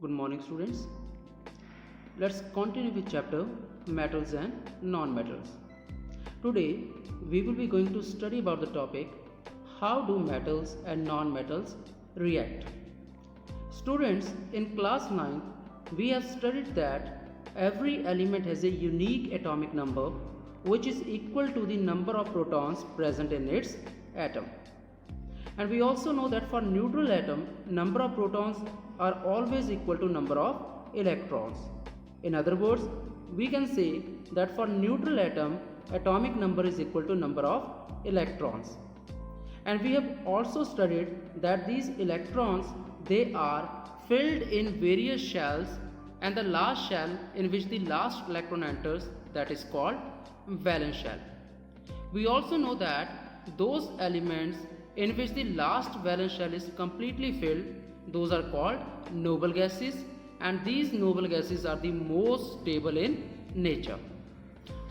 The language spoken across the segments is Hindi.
Good morning, students. Let's continue with chapter metals and non-metals. Today, we will be going to study about the topic how do metals and non-metals react. Students, in class 9, we have studied that every element has a unique atomic number which is equal to the number of protons present in its atom. And we also know that for neutral atom, number of protons are always equal to number of electrons. In other words, we can say that for neutral atom, atomic number is equal to number of electrons. And we have also studied that these electrons, they are filled in various shells, and the last shell in which the last electron enters, that is called valence shell. We also know that those elements in which the last valence shell is completely filled, those are called noble gases, and these noble gases are the most stable in nature.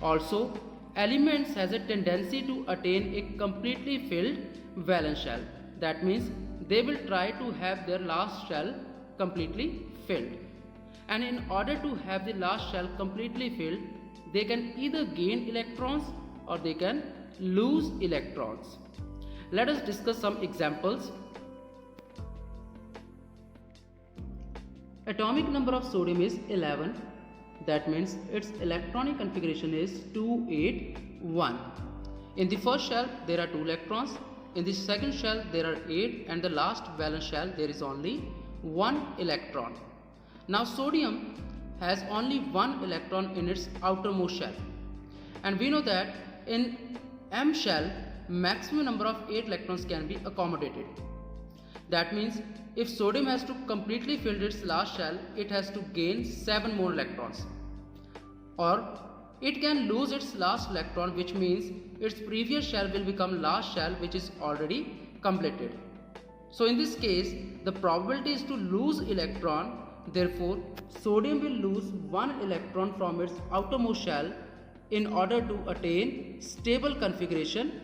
Also, elements has a tendency to attain a completely filled valence shell. That means they will try to have their last shell completely filled. And in order to have the last shell completely filled, they can either gain electrons or they can lose electrons. Let us discuss some examples. Atomic number of sodium is 11. That means its electronic configuration is 281. In the first shell there are 2 electrons. In the second shell there are 8, and the last valence shell there is only 1 electron. Now sodium has only 1 electron in its outermost shell, and we know that in M shell maximum number of 8 electrons can be accommodated. That means if sodium has to completely fill its last shell, it has to gain 7 more electrons, or it can lose its last electron, which means its previous shell will become last shell which is already completed. So in this case the probability is to lose electron. Therefore sodium will lose 1 electron from its outermost shell in order to attain stable configuration.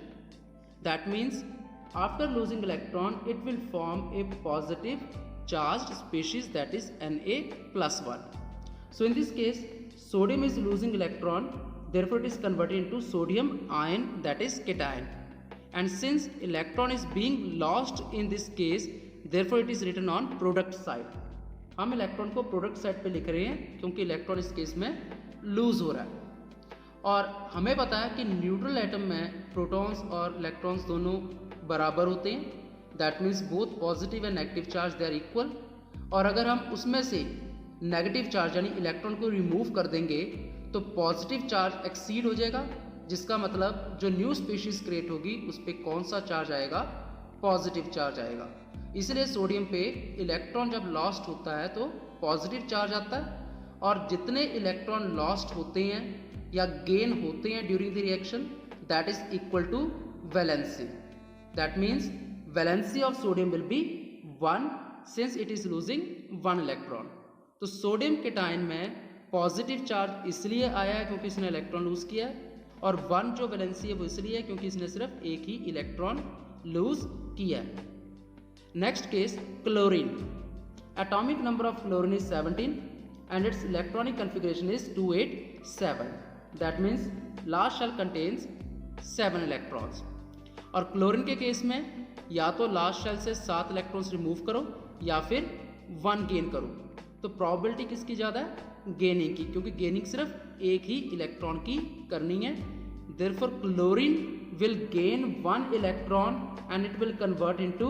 That means after losing electron, it will form a positive charged species, that is Na+1. So in this case sodium is losing electron, therefore it is converted into sodium ion, that is cation. And since electron is being lost in this case, therefore it is written on product side. हम इलेक्ट्रॉन को प्रोडक्ट साइड पे लिख रहे हैं क्योंकि इलेक्ट्रॉन इस केस में लूज हो रहा है. और हमें पता है कि न्यूट्रल एटम में प्रोटॉन्स और इलेक्ट्रॉन्स दोनों बराबर होते हैं. That means both positive and negative charge they are equal. और अगर हम उसमें से नेगेटिव चार्ज यानी इलेक्ट्रॉन को रिमूव कर देंगे तो पॉजिटिव चार्ज एक्सीड हो जाएगा, जिसका मतलब जो न्यू स्पीशीज क्रिएट होगी उस पर कौन सा चार्ज आएगा? पॉजिटिव चार्ज आएगा. इसलिए सोडियम पे इलेक्ट्रॉन जब लॉस्ट होता है तो पॉजिटिव चार्ज आता है, और जितने इलेक्ट्रॉन लॉस्ट होते हैं या गेन होते हैं during the reaction, that is equal to valency. That means valency of sodium will be 1 since it is losing 1 electron. तो सोडियम केटायन में पॉजिटिव चार्ज इसलिए आया है क्योंकि इसने इलेक्ट्रॉन लूज किया है, और 1 जो वैलेंसी है वो इसलिए है क्योंकि इसने सिर्फ एक ही इलेक्ट्रॉन लूज किया है. Next case, chlorine. Atomic number of chlorine is 17 and its electronic configuration is 287. That means last shell contains 7 electrons. और क्लोरीन के केस में या तो लास्ट शेल से 7 इलेक्ट्रॉन्स रिमूव करो या फिर 1 गेन करो. तो प्रोबेबिलिटी किसकी ज़्यादा है? गेनिंग की, क्योंकि गेनिंग सिर्फ एक ही इलेक्ट्रॉन की करनी है. Therefore chlorine will gain 1 electron and it will convert into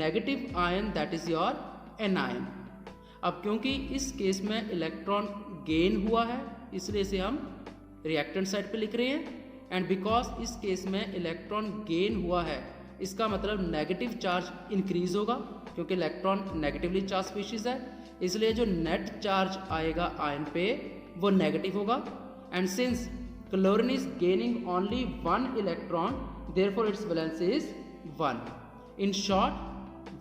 negative ion, that is your anion. अब क्योंकि इस केस में इलेक्ट्रॉन गेन हुआ है इसलिए इसे हम रिएक्टेंट साइड पे लिख रहे हैं. एंड बिकॉज इस केस में इलेक्ट्रॉन गेन हुआ है इसका मतलब नेगेटिव चार्ज इंक्रीज होगा, क्योंकि इलेक्ट्रॉन नेगेटिवली चार्ज स्पीशीज है, इसलिए जो नेट चार्ज आएगा आयन पे वो नेगेटिव होगा. And since chlorine is gaining only 1 electron, therefore its valency is 1. In short,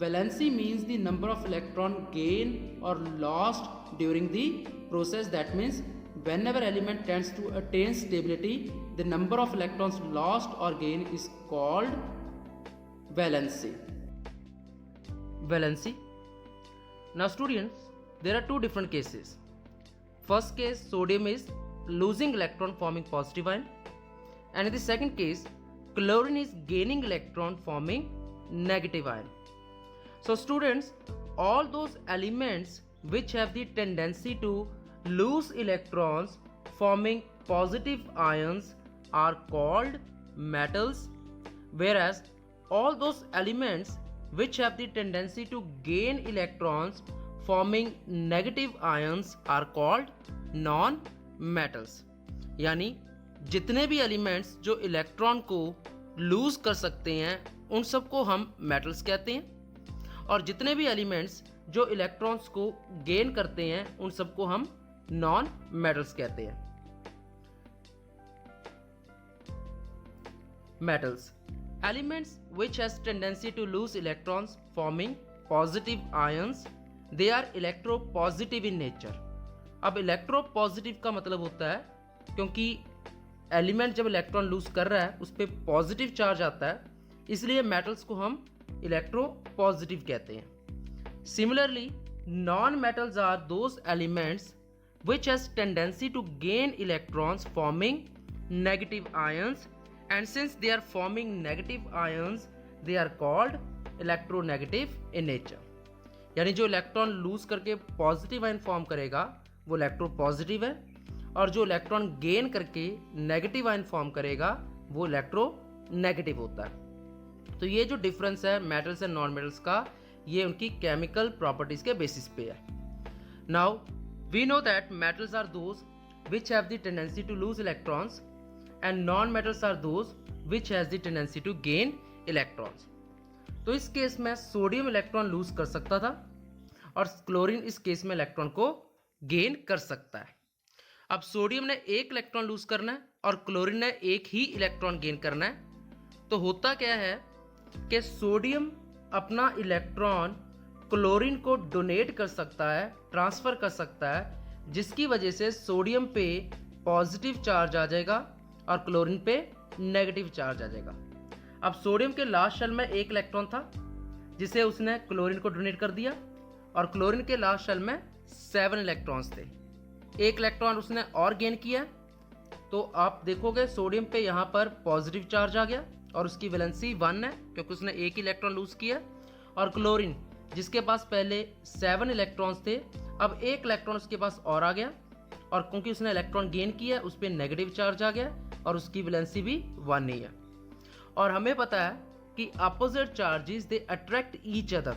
valency means the number of electron gained or lost during the process. That means whenever element tends to attain stability, the number of electrons lost or gained is called valency. Now students, there are two different cases. First case, sodium is losing electron forming positive ion, and in the second case, chlorine is gaining electron forming negative ion. So students, all those elements which have the tendency to lose electrons forming positive ions are called metals, whereas all those elements which have the tendency to gain electrons forming negative ions are called non-metals. यानी जितने भी एलिमेंट्स जो इलेक्ट्रॉन को लूज कर सकते हैं उन सबको हम मेटल्स कहते हैं, और जितने भी एलिमेंट्स जो इलेक्ट्रॉन्स को गेन करते हैं उन सबको हम नॉन मेटल्स कहते हैं. Metals, elements which has tendency to lose electrons forming positive ions, they are electropositive in nature. अब इलेक्ट्रोपॉजिटिव का मतलब होता है क्योंकि एलिमेंट जब इलेक्ट्रॉन लूज कर रहा है उस पर पॉजिटिव चार्ज आता है, इसलिए मेटल्स को हम इलेक्ट्रोपॉजिटिव कहते हैं. Similarly non metals are those elements which has tendency to gain electrons forming negative ions, and since they are forming negative ions they are called electronegative in nature. यानी जो इलेक्ट्रॉन लूज करके पॉजिटिव आयन फॉर्म करेगा वो इलेक्ट्रोपॉजिटिव है, और जो इलेक्ट्रॉन गेन करके नेगेटिव आयन फॉर्म करेगा वो इलेक्ट्रोनेगेटिव होता है. तो ये जो डिफरेंस है मेटल्स एंड नॉन मेटल्स का, ये उनकी केमिकल प्रॉपर्टीज के बेसिस पे है. Now we know that metals are those which have the tendency to lose electrons and non-metals are those which has the tendency to gain electrons. तो इस केस में सोडियम इलेक्ट्रॉन लूज कर सकता था और क्लोरीन इस केस में इलेक्ट्रॉन को गेन कर सकता है. अब सोडियम ने एक इलेक्ट्रॉन लूज करना है और क्लोरीन ने एक ही इलेक्ट्रॉन गेन करना है. तो होता क्या है कि सोडियम अपना इलेक्ट्रॉन क्लोरीन को डोनेट कर सकता है, ट्रांसफ़र कर सकता है, जिसकी वजह से सोडियम पे पॉजिटिव चार्ज आ जाएगा और क्लोरीन पे नेगेटिव चार्ज आ जाएगा. अब सोडियम के लास्ट शेल में एक इलेक्ट्रॉन था जिसे उसने क्लोरीन को डोनेट कर दिया, और क्लोरीन के लास्ट शेल में 7 इलेक्ट्रॉन्स थे. एक इलेक्ट्रॉन उसने और गेन किया, तो आप देखोगे सोडियम पे यहाँ पर पॉजिटिव चार्ज आ गया और उसकी वैलेंसी 1 है क्योंकि उसने एक इलेक्ट्रॉन लूज किया. और क्लोरीन जिसके पास पहले 7 इलेक्ट्रॉन्स थे, अब एक इलेक्ट्रॉन उसके पास और आ गया, और क्योंकि उसने इलेक्ट्रॉन गेन किया उस पर नेगेटिव चार्ज आ गया और उसकी वैलेंसी भी 1 ही है. और हमें पता है कि opposite charges they attract each other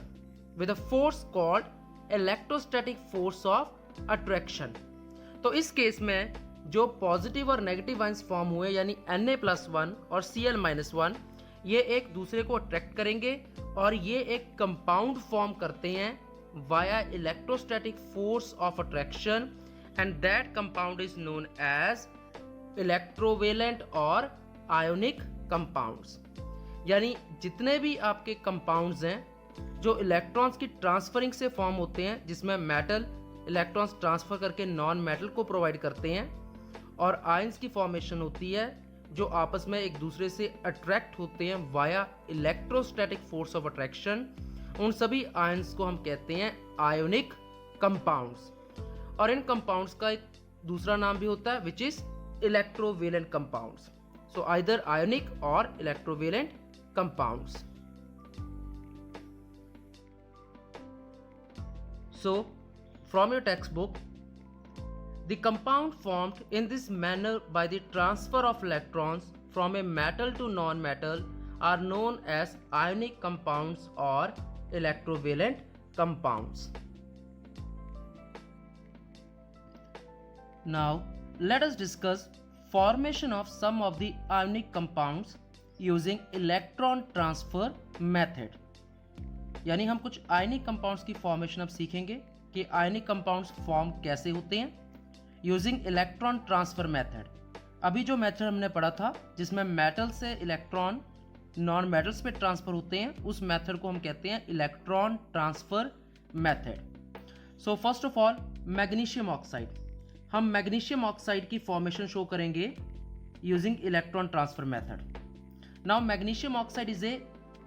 with a force called electrostatic force of attraction. तो इस केस में जो पॉजिटिव और नेगेटिव आयंस फॉर्म हुए यानी Na+1 और Cl-1, ये एक दूसरे को अट्रैक्ट करेंगे और ये एक कंपाउंड फॉर्म करते हैं via electrostatic force of attraction, and that compound is known as electrovalent और आयोनिक कंपाउंड्स. यानी जितने भी आपके कंपाउंड्स हैं जो इलेक्ट्रॉन्स की ट्रांसफरिंग से फॉर्म होते हैं, जिसमें मेटल इलेक्ट्रॉन्स ट्रांसफर करके नॉन मेटल को प्रोवाइड करते हैं, और आयंस की फॉर्मेशन होती है जो आपस में एक दूसरे से अट्रैक्ट होते हैं via electrostatic force of attraction, उन सभी आयंस को हम कहते हैं आयोनिक कंपाउंड्स. और इन कंपाउंड्स का एक दूसरा नाम भी होता है which is electrovalent compounds. So either ionic और electrovalent compounds. So from your textbook, the compound formed in this manner by the transfer of electrons from a metal to non-metal are known as ionic compounds or electrovalent compounds. Now let us discuss formation of some of the ionic compounds using electron transfer method. यानी हम कुछ आयनिक कंपाउंड्स की फॉर्मेशन अब सीखेंगे कि आयनिक कंपाउंड्स फॉर्म कैसे होते हैं यूजिंग इलेक्ट्रॉन ट्रांसफर मेथड. अभी जो मेथड हमने पढ़ा था जिसमें मेटल से इलेक्ट्रॉन नॉन मेटल्स पे ट्रांसफर होते हैं, उस मेथड को हम कहते हैं electron transfer method. So first of all magnesium oxide, हम मैग्नीशियम ऑक्साइड की फॉर्मेशन शो करेंगे using electron transfer method. Now magnesium oxide is a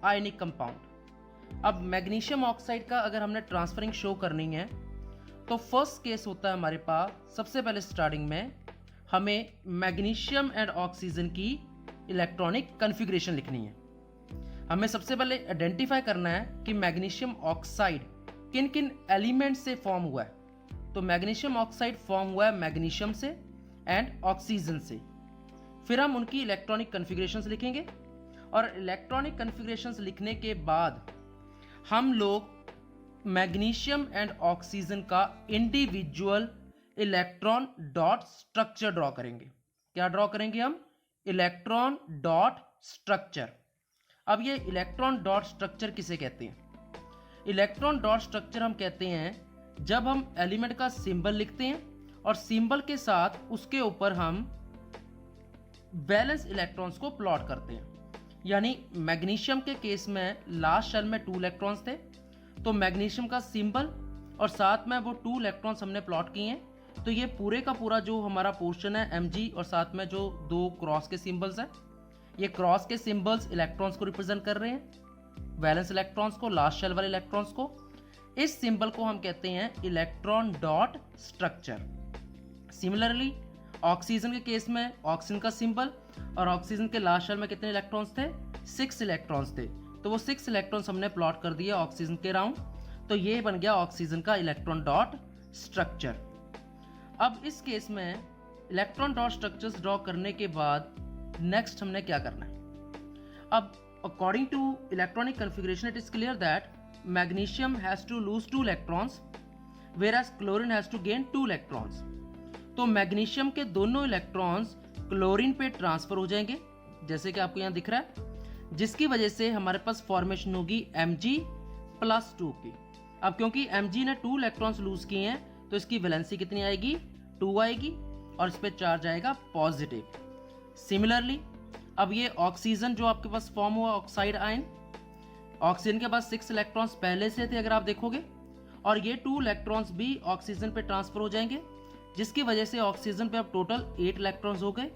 ionic compound. अब मैग्नीशियम ऑक्साइड का अगर हमने ट्रांसफरिंग शो करनी है तो फर्स्ट केस होता है हमारे पास, सबसे पहले स्टार्टिंग में हमें मैग्नीशियम एंड ऑक्सीजन की इलेक्ट्रॉनिक कॉन्फ़िगरेशन लिखनी है। हमें सबसे पहले आइडेंटिफाई करना है कि मैग्नीशियम ऑक्साइड किन किन एलिमेंट से फॉर्म हुआ है। तो मैग्नीशियम ऑक्साइड फॉर्म हुआ है मैग्नीशियम से एंड ऑक्सीजन से। फिर हम उनकी इलेक्ट्रॉनिक कॉन्फ़िगरेशंस लिखेंगे और इलेक्ट्रॉनिक कॉन्फ़िगरेशंस लिखने के बाद हम लोग मैग्नीशियम एंड ऑक्सीजन का individual electron dot structure draw करेंगे। क्या ड्रॉ करेंगे हम? Electron dot structure. अब ये इलेक्ट्रॉन डॉट स्ट्रक्चर किसे कहते हैं? इलेक्ट्रॉन डॉट स्ट्रक्चर हम कहते हैं जब हम एलिमेंट का सिंबल लिखते हैं और सिंबल के साथ उसके ऊपर हम वैलेंस इलेक्ट्रॉन्स को प्लॉट करते हैं। यानी मैग्नीशियम के केस में लास्ट शेल में 2 इलेक्ट्रॉन्स थे, तो मैग्नीशियम का सिंबल और साथ में वो 2 इलेक्ट्रॉन्स हमने प्लॉट किए हैं। तो ये पूरे का पूरा जो हमारा पोर्शन है Mg और साथ में जो 2 क्रॉस के सिंबल्स हैं, ये क्रॉस के सिंबल्स इलेक्ट्रॉन्स को रिप्रेजेंट कर रहे हैं, वैलेंस इलेक्ट्रॉन्स को, लास्ट शेल वाले इलेक्ट्रॉन्स को। इस सिंबल को हम कहते हैं electron dot structure. Similarly oxygen के केस में ऑक्सीजन का सिंबल और ऑक्सीजन के लास्ट शेल में कितने इलेक्ट्रॉन्स थे? 6 इलेक्ट्रॉन्स थे। तो वो 6 इलेक्ट्रॉन्स हमने प्लॉट कर दिए ऑक्सीजन के राउंड। तो ये बन गया ऑक्सीजन का इलेक्ट्रॉन डॉट स्ट्रक्चर। अब इस केस में इलेक्ट्रॉन डॉट स्ट्रक्चर्स ड्रॉ करने के बाद नेक्स्ट हमने क्या करना है? अब according to electronic configuration it is clear that magnesium has to lose 2 electrons whereas chlorine has to gain 2 electrons. तो मैग्नीशियम के दोनों इलेक्ट्रॉन्स क्लोरीन पे ट्रांसफर हो जाएंगे, जैसे कि आपको यहाँ दिख रहा है, जिसकी वजह से हमारे पास फॉर्मेशन होगी Mg+2 की। अब क्योंकि Mg ने 2 इलेक्ट्रॉन्स लूज किए हैं तो इसकी वैलेंसी कितनी आएगी? 2 आएगी और इस पे चार्ज आएगा पॉजिटिव। सिमिलरली अब ये ऑक्सीजन जो आपके पास फॉर्म हुआ ऑक्साइड आयन, ऑक्सीजन के पास 6 इलेक्ट्रॉन्स पहले से थे अगर आप देखोगे, और ये 2 इलेक्ट्रॉन्स भी ऑक्सीजन पे ट्रांसफर हो जाएंगे, जिसकी वजह से ऑक्सीजन पे अब टोटल 8 इलेक्ट्रॉन्स हो गए।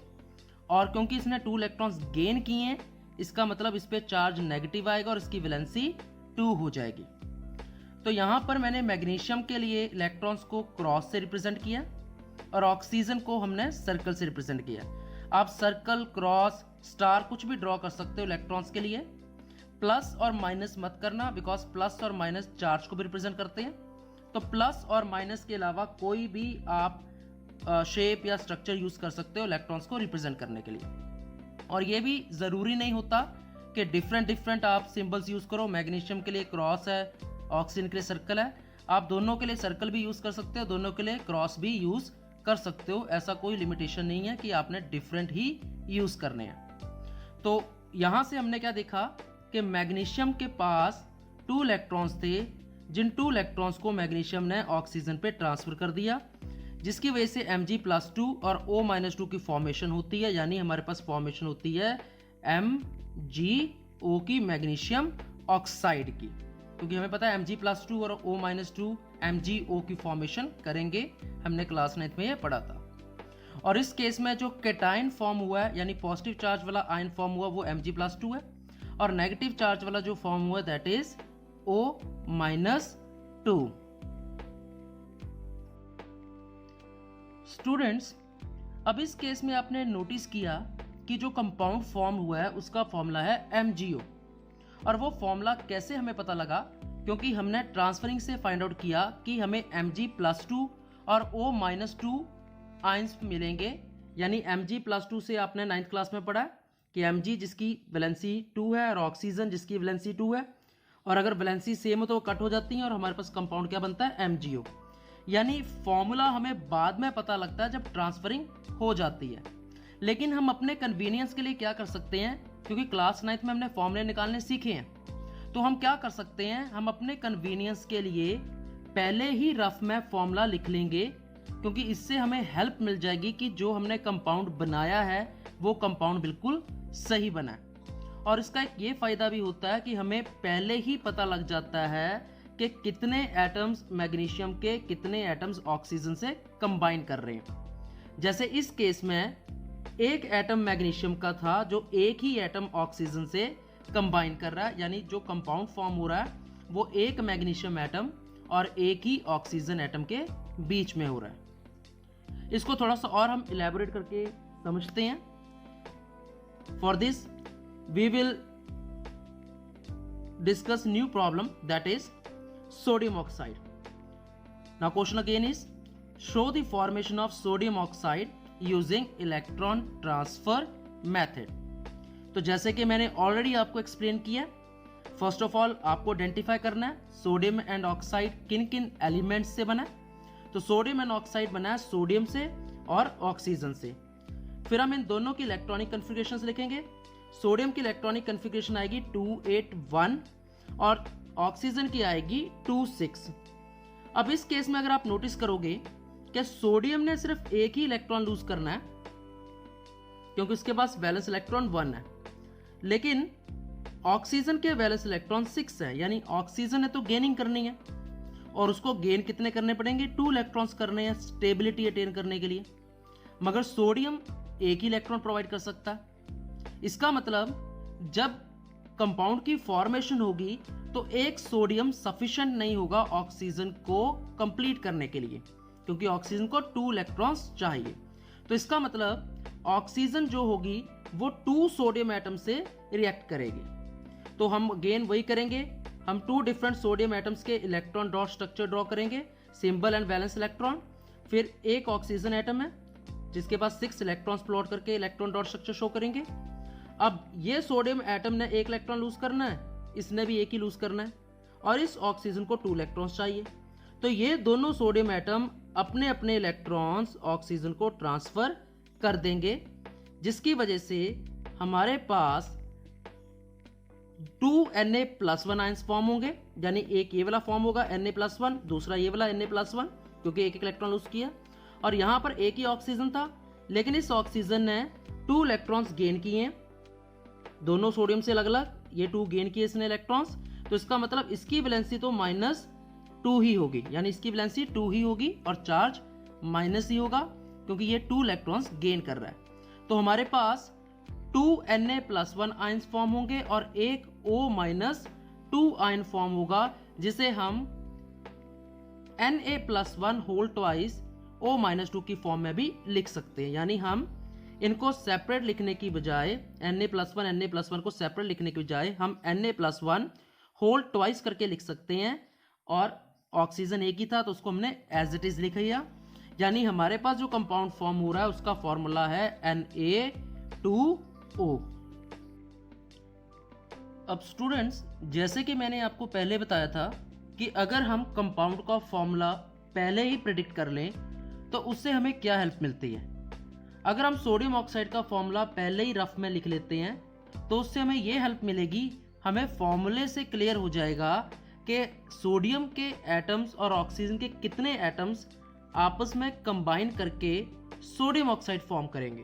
और क्योंकि इसने 2 इलेक्ट्रॉन्स गेन किए हैं, इसका मतलब इस पे चार्ज नेगेटिव आएगा और इसकी वैलेंसी 2 हो जाएगी। तो यहाँ पर मैंने मैग्नीशियम के लिए इलेक्ट्रॉन्स को क्रॉस से रिप्रेजेंट किया और ऑक्सीजन को हमने सर्कल से रिप्रेजेंट किया। आप सर्कल, क्रॉस, स्टार कुछ भी ड्रॉ कर सकते हो इलेक्ट्रॉन्स के लिए। प्लस और माइनस मत करना, बिकॉज प्लस और माइनस चार्ज को भी रिप्रेजेंट करते हैं। तो प्लस और माइनस के अलावा कोई भी आप शेप या स्ट्रक्चर यूज कर सकते हो इलेक्ट्रॉन्स को रिप्रेजेंट करने के लिए। और ये भी ज़रूरी नहीं होता कि डिफरेंट आप सिंबल्स यूज़ करो। मैग्नीशियम के लिए क्रॉस है, ऑक्सीजन के लिए सर्कल है, आप दोनों के लिए सर्कल भी यूज़ कर सकते हो, दोनों के लिए क्रॉस भी यूज़ कर सकते हो। ऐसा कोई लिमिटेशन नहीं है कि आपने डिफरेंट ही यूज़ करने हैं। तो यहाँ से हमने क्या देखा कि मैग्नीशियम के पास 2 इलेक्ट्रॉन्स थे, जिन 2 इलेक्ट्रॉन्स को मैग्नीशियम ने ऑक्सीजन पे ट्रांसफ़र कर दिया, जिसकी वजह से Mg+2 और O-2 की फॉर्मेशन होती है। यानी हमारे पास फॉर्मेशन होती है MgO की, मैग्नीशियम ऑक्साइड की, क्योंकि हमें पता है Mg+2 और O-2 MgO की फॉर्मेशन करेंगे। हमने क्लास 9 में ये पढ़ा था। और इस केस में जो कैटायन फॉर्म हुआ है, यानी पॉजिटिव चार्ज वाला आयन फॉर्म हुआ, वो Mg+2 है, और नेगेटिव चार्ज वाला जो फॉर्म हुआ दैट इज O-2। स्टूडेंट्स, अब इस केस में आपने नोटिस किया कि जो कंपाउंड फॉर्म हुआ है उसका फॉर्मूला है MgO। और वो फॉर्मूला कैसे हमें पता लगा? क्योंकि हमने ट्रांसफरिंग से फाइंड आउट किया कि हमें Mg+2 और O-2 आयंस मिलेंगे। यानी Mg+2 से आपने 9th क्लास में पढ़ा कि Mg जिसकी वैलेंसी 2 है और ऑक्सीजन जिसकी वैलेंसी 2 है, और अगर वैलेंसी सेम हो तो वो कट हो जाती हैं और हमारे पास कंपाउंड क्या बनता है? MgO। यानी फॉर्मूला हमें बाद में पता लगता है जब ट्रांसफरिंग हो जाती है। लेकिन हम अपने कन्वीनियंस के लिए क्या कर सकते हैं, क्योंकि क्लास 9th में हमने फॉर्मूले निकालने सीखे हैं, तो हम क्या कर सकते हैं, हम अपने कन्वीनियंस के लिए पहले ही रफ में फॉर्मूला लिख लेंगे, क्योंकि इससे हमें हेल्प मिल जाएगी कि जो हमने कंपाउंड बनाया है वो कंपाउंड बिल्कुल सही बना है। और इसका एक ये फ़ायदा भी होता है कि हमें पहले ही पता लग जाता है कि कितने एटम्स मैग्नीशियम के, कितने एटम्स ऑक्सीजन से कंबाइन कर रहे हैं। जैसे इस केस में एक एटम मैग्नीशियम का था जो एक ही एटम ऑक्सीजन से कंबाइन कर रहा है, यानी जो कंपाउंड फॉर्म हो रहा है वो एक मैग्नीशियम एटम और एक ही ऑक्सीजन एटम के बीच में हो रहा है। इसको थोड़ा सा और हम इलेबोरेट करके समझते हैं। For this we will discuss new problem, that is sodium oxide. Now question again is, show the formation of sodium oxide using electron transfer method. तो जैसे कि मैंने ऑलरेडी आपको एक्सप्लेन किया, फर्स्ट ऑफ ऑल आपको आइडेंटिफाई करना है सोडियम एंड ऑक्साइड किन किन एलिमेंट्स से बना है। तो सोडियम एंड ऑक्साइड बना है सोडियम से और ऑक्सीजन से। फिर हम इन दोनों की इलेक्ट्रॉनिक कन्फिग्रेशंस लिखेंगे। सोडियम की इलेक्ट्रॉनिक कन्फिग्रेशन आएगी 281 और ऑक्सीजन की आएगी 26। अब इस केस में अगर आप नोटिस करोगे कि सोडियम ने सिर्फ एक ही इलेक्ट्रॉन लूज करना है क्योंकि उसके पास वैलेंस इलेक्ट्रॉन 1 है, लेकिन ऑक्सीजन के वैलेंस इलेक्ट्रॉन 6 है, यानी ऑक्सीजन ने तो गेनिंग करनी है और उसको गेन कितने करने पड़ेंगे, 2 इलेक्ट्रॉन्स करने हैं स्टेबिलिटी अटेन करने के लिए। मगर सोडियम एक ही इलेक्ट्रॉन प्रोवाइड कर सकता है। इसका मतलब जब कंपाउंड की फॉर्मेशन होगी तो एक सोडियम सफिशिएंट नहीं होगा ऑक्सीजन को कंप्लीट करने के लिए, क्योंकि ऑक्सीजन को 2 इलेक्ट्रॉन्स चाहिए। तो इसका मतलब ऑक्सीजन जो होगी वो 2 सोडियम एटम से रिएक्ट करेगी। तो हम अगेन वही करेंगे, हम 2 डिफरेंट सोडियम एटम्स के इलेक्ट्रॉन डॉट स्ट्रक्चर ड्रॉ करेंगे, सिंबल एंड वैलेंस इलेक्ट्रॉन। फिर एक ऑक्सीजन एटम है जिसके पास 6 इलेक्ट्रॉन्स प्लॉट करके इलेक्ट्रॉन डॉट स्ट्रक्चर शो करेंगे। अब ये सोडियम एटम ने एक इलेक्ट्रॉन लूज करना है, इसने भी एक ही लूज करना है और इस ऑक्सीजन को 2 इलेक्ट्रॉन्स चाहिए। तो ये दोनों सोडियम एटम अपने अपने इलेक्ट्रॉन्स ऑक्सीजन को ट्रांसफर कर देंगे, जिसकी वजह से हमारे पास 2 Na+1 आयंस फॉर्म होंगे, यानी एक ये वाला फॉर्म होगा Na+1, दूसरा ये वाला Na+1, क्योंकि एक एक इलेक्ट्रॉन लूज किया। और यहां पर एक ही ऑक्सीजन था, लेकिन इस ऑक्सीजन ने 2 इलेक्ट्रॉन्स गेन किए हैं, दोनों सोडियम से अलग अलग, ये 2 गेन किए इसने इलेक्ट्रॉन्स। तो इसका मतलब इसकी वैलेंसी तो -2 ही होगी, यानी इसकी वैलेंसी 2 ही होगी और चार्ज माइनस ही होगा, क्योंकि ये 2 इलेक्ट्रॉन्स गेन कर रहा है। तो हमारे पास 2 Na+1 आयंस फॉर्म होंगे और एक O-2 आयन फॉर्म होगा, जिसे हम Na+1 होल ट्वाइस O-2 की फॉर्म में भी लिख सकते हैं। यानी हम इनको सेपरेट लिखने की बजाय Na+1 को सेपरेट लिखने की बजाय हम Na+1 होल ट्वाइस करके लिख सकते हैं, और ऑक्सीजन एक ही था तो उसको हमने एज इट इज लिख लिया। यानी हमारे पास जो कंपाउंड फॉर्म हो रहा है उसका फॉर्मूला है Na2O। अब स्टूडेंट्स, जैसे कि मैंने आपको पहले बताया था कि अगर हम कंपाउंड का फॉर्मूला पहले ही प्रेडिक्ट कर लें तो उससे हमें क्या हेल्प मिलती है। अगर हम सोडियम ऑक्साइड का फॉर्मूला पहले ही रफ में लिख लेते हैं तो उससे हमें ये हेल्प मिलेगी, हमें फॉर्मूले से क्लियर हो जाएगा कि सोडियम के एटम्स और ऑक्सीजन के कितने एटम्स आपस में कंबाइन करके सोडियम ऑक्साइड फॉर्म करेंगे।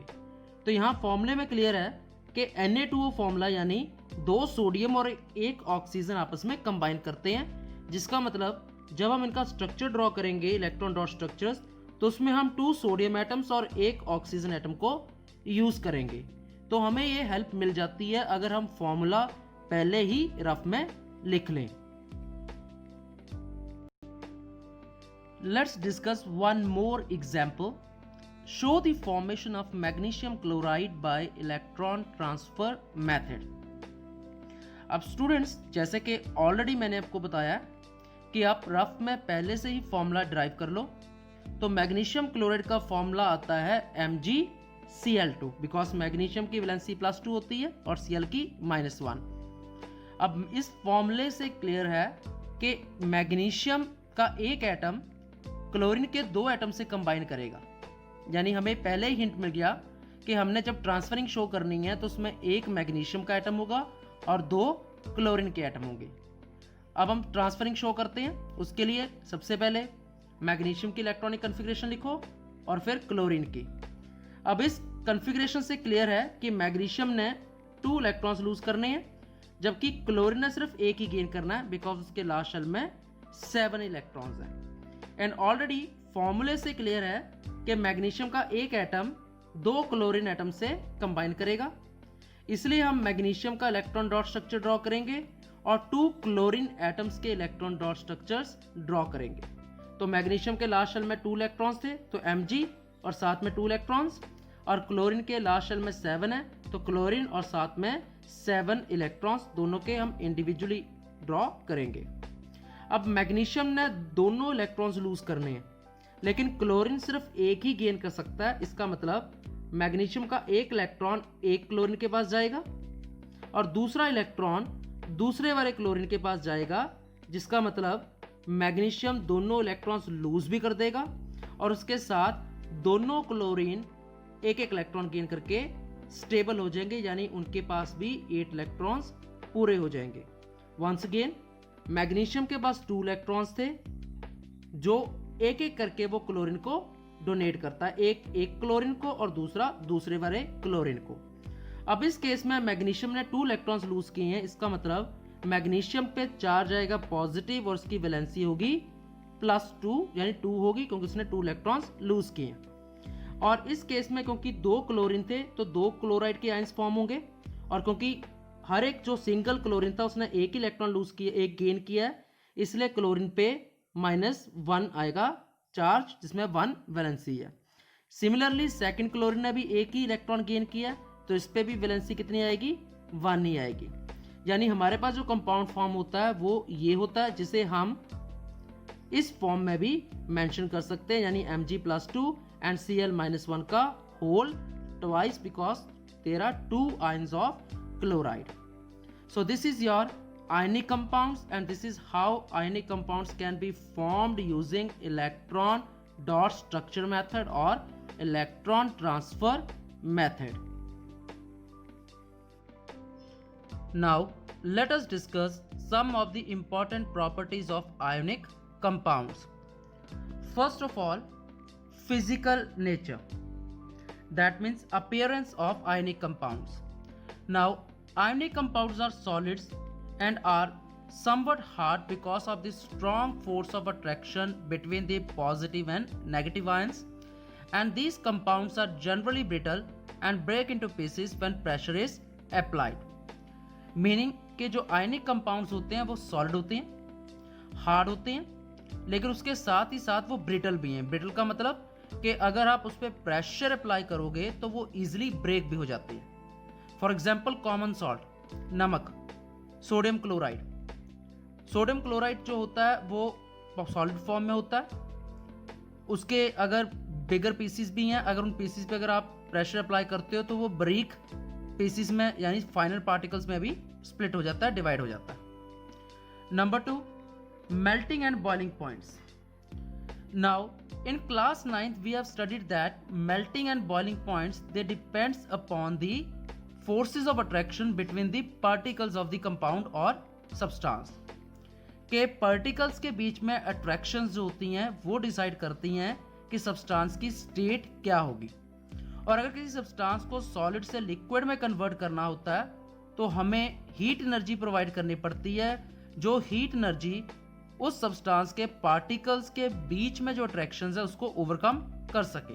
तो यहाँ फॉर्मूले में क्लियर है कि Na2O फॉर्मूला यानी 2 सोडियम और 1 ऑक्सीजन आपस में कंबाइन करते हैं, जिसका मतलब जब हम इनका स्ट्रक्चर ड्रॉ करेंगे इलेक्ट्रॉन डॉट स्ट्रक्चर्स, तो उसमें हम 2 सोडियम एटम्स और 1 ऑक्सीजन एटम को यूज करेंगे। तो हमें ये हेल्प मिल जाती है अगर हम फॉर्मूला पहले ही रफ में लिख लें। Let's discuss one more example. Show the formation of magnesium chloride bye electron transfer method. अब स्टूडेंट्स, जैसे कि ऑलरेडी मैंने आपको बताया कि आप रफ में पहले से ही फॉर्मूला ड्राइव कर लो। तो मैग्नीशियम क्लोराइड का फॉर्मूला आता है MgCl2, बिकॉज मैग्नीशियम की वैलेंसी +2 होती है और Cl की -1। अब इस फॉर्मूले से क्लियर है कि मैग्नीशियम का एक एटम क्लोरीन के 2 एटम से कंबाइन करेगा। यानी हमें पहले ही हिंट मिल गया कि हमने जब ट्रांसफरिंग शो करनी है तो उसमें एक मैग्नीशियम का एटम होगा और 2 क्लोरीन के एटम होंगे। अब हम ट्रांसफरिंग शो करते हैं। उसके लिए सबसे पहले मैग्नीशियम की इलेक्ट्रॉनिक कन्फिग्रेशन लिखो और फिर क्लोरीन की। अब इस कन्फिग्रेशन से क्लियर है कि मैग्नीशियम ने 2 इलेक्ट्रॉन्स लूज करने हैं, जबकि क्लोरीन ने सिर्फ एक ही गेन करना है, बिकॉज उसके लास्ट शेल में 7 इलेक्ट्रॉन्स हैं। एंड ऑलरेडी फॉर्मूले से क्लियर है कि मैग्नीशियम का एक एटम 2 क्लोरीन एटम से कंबाइन करेगा, इसलिए हम मैग्नीशियम का इलेक्ट्रॉन डॉट स्ट्रक्चर ड्रॉ करेंगे और 2 क्लोरीन एटम्स के इलेक्ट्रॉन डॉट स्ट्रक्चर्स ड्रॉ करेंगे। तो मैग्नीशियम के लास्ट शेल में 2 इलेक्ट्रॉन्स थे तो Mg और साथ में 2 इलेक्ट्रॉन्स, और क्लोरीन के लास्ट शेल में 7 है तो क्लोरीन और साथ में 7 इलेक्ट्रॉन्स, दोनों के हम इंडिविजुअली ड्रॉ करेंगे। अब मैग्नीशियम ने दोनों इलेक्ट्रॉन्स लूज करने हैं, लेकिन क्लोरीन सिर्फ एक ही गेन कर सकता है। इसका मतलब मैग्नीशियम का एक इलेक्ट्रॉन एक क्लोरीन के पास जाएगा और दूसरा इलेक्ट्रॉन दूसरे वाले क्लोरीन के पास जाएगा, जिसका मतलब मैग्नीशियम दोनों इलेक्ट्रॉन्स लूज भी कर देगा और उसके साथ दोनों क्लोरीन एक एक इलेक्ट्रॉन गेन करके स्टेबल हो जाएंगे, यानी उनके पास भी 8 इलेक्ट्रॉन्स पूरे हो जाएंगे। वंस अगेन मैग्नीशियम के पास 2 इलेक्ट्रॉन्स थे जो एक एक करके वो क्लोरीन को डोनेट करता है, एक क्लोरीन को और दूसरा दूसरे वाले क्लोरीन को। अब इस केस में मैग्नीशियम ने 2 इलेक्ट्रॉन्स लूज किए हैं, इसका मतलब मैग्नीशियम पे चार्ज आएगा पॉजिटिव और उसकी वैलेंसी होगी +2 यानी 2 होगी, क्योंकि उसने 2 इलेक्ट्रॉन्स लूज किए हैं। और इस केस में क्योंकि 2 क्लोरीन थे तो 2 क्लोराइड के आयंस फॉर्म होंगे, और क्योंकि हर एक जो सिंगल क्लोरीन था उसने एक इलेक्ट्रॉन लूज किया, एक गेन किया है, इसलिए क्लोरीन पे -1 आएगा चार्ज, जिसमें 1 वैलेंसी है। सिमिलरली सेकंड क्लोरीन ने भी एक ही इलेक्ट्रॉन गेन किया तो इस पे भी वैलेंसी कितनी आएगी, 1 ही आएगी। यानी हमारे पास जो कंपाउंड फॉर्म होता है वो ये होता है, जिसे हम इस फॉर्म में भी मेंशन कर सकते हैं, यानी Mg+2 एंड Cl-1 का whole twice, because there are 2 ions of chloride. So this is your ionic compounds, and this is how ionic compounds can be formed using electron dot structure method or electron transfer method. Now let us discuss some of the important properties of ionic compounds. First of all, physical nature, that means appearance of ionic compounds. Now ionic compounds are solids and are somewhat hard because of the strong force of attraction between the positive and negative ions, and these compounds are generally brittle and break into pieces when pressure is applied. Meaning कि जो ionic compounds होते हैं वो solid होते हैं, hard होते हैं, लेकिन उसके साथ ही साथ वो brittle भी हैं। brittle का मतलब कि अगर आप उस पर प्रेशर अप्लाई करोगे तो वो इजिली ब्रेक भी हो जाती है। फॉर एग्जाम्पल कॉमन सॉल्ट, नमक, सोडियम क्लोराइड। सोडियम क्लोराइड जो होता है वो सॉलिड फॉर्म में होता है, उसके अगर बिगर पीसीस भी हैं, अगर उन पीसीस पे अगर आप प्रेशर अप्लाई करते हो तो वो बारीक पीसीस में यानी फाइनल पार्टिकल्स में भी स्प्लिट हो जाता है, डिवाइड हो जाता है। Number 2, melting and boiling points. Now in class 9th we have studied that melting and boiling points, they depends upon the forces of attraction between the particles of the compound or substance। के particles के बीच में attractions जो होती हैं वो डिसाइड करती हैं कि substance की state क्या होगी। और अगर किसी substance को solid से liquid में convert करना होता है तो हमें heat energy प्रोवाइड करनी पड़ती है, जो heat energy उस सब्सटेंस के पार्टिकल्स के बीच में जो अट्रैक्शंस है उसको ओवरकम कर सके।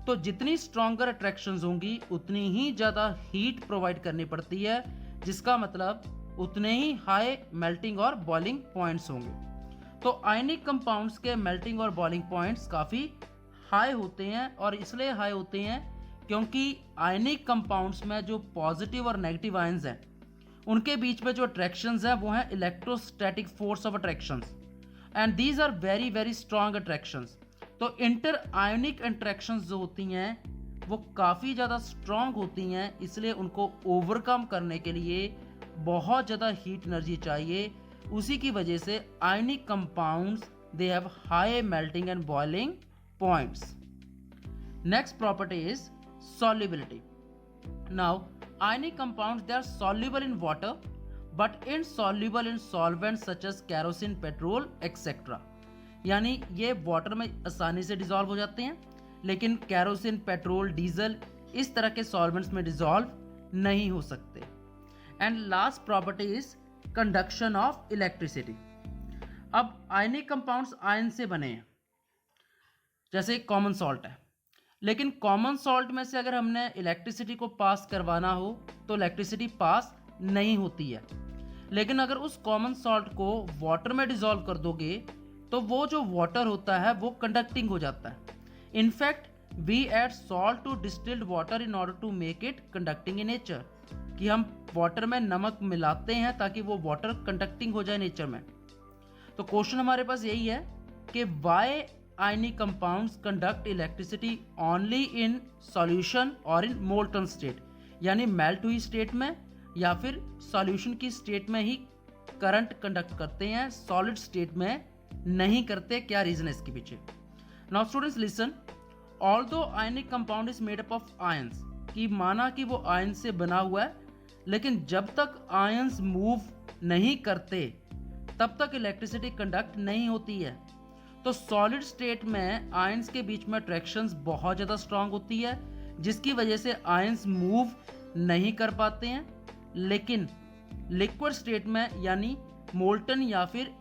तो जितनी स्ट्रॉन्गर अट्रैक्शंस होंगी उतनी ही ज़्यादा हीट प्रोवाइड करनी पड़ती है, जिसका मतलब उतने ही हाई मेल्टिंग और बॉइलिंग पॉइंट्स होंगे। तो आयनिक कंपाउंड्स के मेल्टिंग और बॉइलिंग पॉइंट्स काफ़ी हाई होते हैं, और इसलिए हाई होते हैं क्योंकि आयनिक कंपाउंड्स में जो पॉजिटिव और नेगेटिव आयंस हैं उनके बीच में जो अट्रैक्शंस हैं वो हैं electrostatic force of attractions, and these are very very strong attractions. तो इंटर आयोनिक अट्रैक्शंस जो होती हैं वो काफ़ी ज़्यादा स्ट्रॉन्ग होती हैं, इसलिए उनको ओवरकम करने के लिए बहुत ज़्यादा हीट एनर्जी चाहिए। उसी की वजह से ionic compounds they have high melting and boiling points. Next property is solubility. Now ionic compounds, they are soluble in water but insoluble in solvents such as kerosene, petrol etc. यानी ये वाटर में आसानी से डिजॉल्व हो जाते हैं, लेकिन कैरोसिन, पेट्रोल, डीजल इस तरह के सॉल्वेंट्स में डिजॉल्व नहीं हो सकते। And last property is conduction of electricity. अब आयनिक कंपाउंड्स आयन से बने हैं, जैसे कॉमन सॉल्ट है, लेकिन कॉमन सॉल्ट में से अगर हमने इलेक्ट्रिसिटी को पास करवाना हो तो इलेक्ट्रिसिटी पास नहीं होती है। लेकिन अगर उस कॉमन सॉल्ट को वाटर में डिसॉल्व कर दोगे तो वो जो वाटर होता है वो कंडक्टिंग हो जाता है। In fact we add salt to distilled water in order to make it conducting in nature, कि हम वाटर में नमक मिलाते हैं ताकि वो वाटर कंडक्टिंग हो जाए नेचर में। तो क्वेश्चन हमारे पास यही है कि why ionic compounds conduct electricity only in solution और इन मोल्टन स्टेट, यानी मेल्ट हुई स्टेट में या फिर सॉल्यूशन की स्टेट में ही करंट कंडक्ट करते हैं, सॉलिड स्टेट में नहीं करते। क्या रीजन है इसके पीछे? Now students listen, although ionic compound is made up of ions, कि माना कि वो आयन से बना हुआ है, लेकिन जब तक आयंस मूव नहीं करते तब तक इलेक्ट्रिसिटी कंडक्ट नहीं होती है। तो सॉलिड स्टेट में आयंस के बीच में अट्रैक्शंस बहुत ज़्यादा स्ट्रांग होती है, जिसकी वजह से आयंस मूव नहीं कर पाते हैं। लेकिन लिक्विड स्टेट में यानी मोल्टन या फिर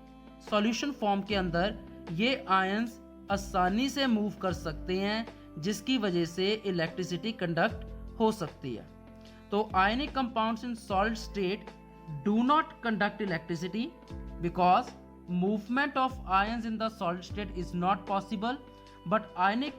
सॉल्यूशन फॉर्म के अंदर ये आयंस आसानी से मूव कर सकते हैं, जिसकी वजह से इलेक्ट्रिसिटी कंडक्ट हो सकती है। तो ionic compounds in solid state do not conduct electricity because movement of ions in the solid state is not possible, but ionic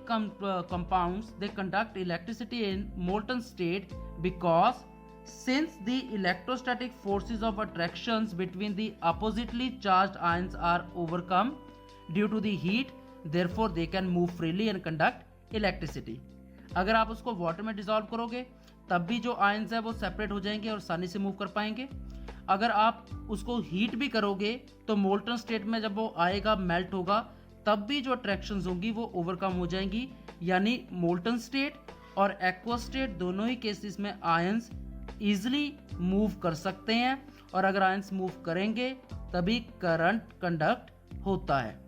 compounds they conduct electricity in molten state because since the electrostatic forces of attractions between the oppositely charged ions are overcome due to the heat, therefore they can move freely and conduct electricity। अगर आप उसको वाटर में डिसॉल्व करोगे तब भी जो आयंस है वो सेपरेट हो जाएंगे और आसानी से मूव कर पाएंगे। अगर आप उसको हीट भी करोगे तो मोल्टन स्टेट में जब वो आएगा, मेल्ट होगा, तब भी जो अट्रैक्शंस होंगी वो ओवरकम हो जाएंगी। यानी मोल्टन स्टेट और एक्वा स्टेट दोनों ही केसेस में आयंस ईजिली मूव कर सकते हैं, और अगर आयंस मूव करेंगे तभी करंट कंडक्ट होता है।